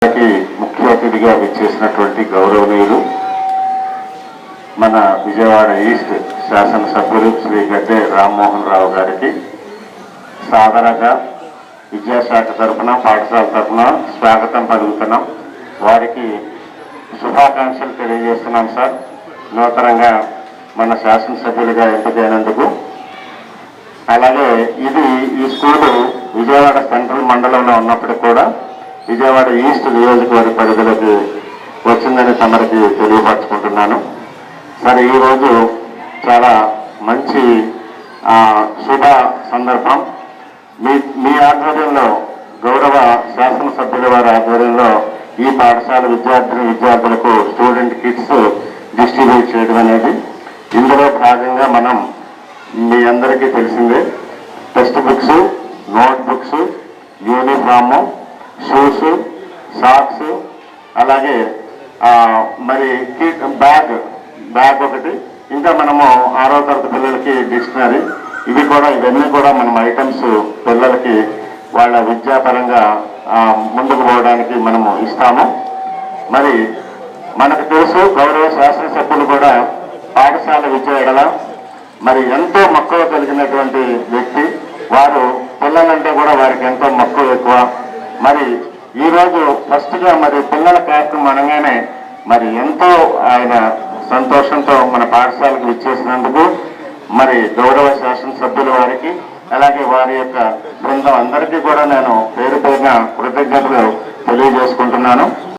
ముఖ్య అతిథిగా విచ్చేసినటువంటి గౌరవనీయులు మన విజయవాడ ఈస్ట్ శాసనసభ్యులు శ్రీ గడ్డే రామ్మోహన్ రావు గారికి సాదరంగా విద్యాశాఖ తరఫున పాఠశాల తరఫున స్వాగతం పలుకుతున్నాం. వారికి శుభాకాంక్షలు తెలియజేస్తున్నాం సార్. నూతనంగా మన శాసనసభ్యులుగా ఎంపికైనందుకు. అలాగే ఈ స్కూలు విజయవాడ సెంట్రల్ మండలంలో ఉన్నప్పటికీ కూడా విజయవాడ ఈస్ట్ నియోజకవర్గ పరిధిలోకి వచ్చిందని తమరికి తెలియపరచుకుంటున్నాను. సరే, ఈరోజు చాలా మంచి శుభ సందర్భం. మీ ఆధ్వర్యంలో, గౌరవ శాసనసభ్యుల వారి ఆధ్వర్యంలో ఈ పాఠశాల విద్యార్థులకు స్టూడెంట్ కిట్స్ డిస్ట్రిబ్యూట్ చేయడం అనేది, ఇందులో భాగంగా మనం మీ అందరికీ తెలిసిందే text books, note books, uniform, shoes, socks, అలాగే మరి బ్యాగ్ ఒకటి, ఇంకా మనము 6వ తరగతి పిల్లలకి డిక్షనరీ, ఇవన్నీ కూడా మనం ఐటమ్స్ పిల్లలకి వాళ్ళ విద్యాపరంగా ముందుకు పోవడానికి మనము ఇస్తాము. మరి మనకు తెలుసు, గౌరవ శాసనసభ్యులు కూడా పాఠశాల విద్య ఎడల మరి ఎంతో మక్కువ కలిగినటువంటి వ్యక్తి. వారు పిల్లలంటే కూడా వారికి ఎంతో మక్కువ ఎక్కువ. మరి ఈరోజు ఫస్ట్గా మరి పిల్లల కార్యక్రమం అనగానే మరి ఎంతో ఆయన సంతోషంతో మన పాఠశాలకు విచ్చేసినందుకు మరి గౌరవ శాసనసభ్యుల వారికి, అలాగే వారి యొక్క బృందం అందరికీ కూడా నేను పేరు పేరున కృతజ్ఞతలు తెలియజేసుకుంటున్నాను.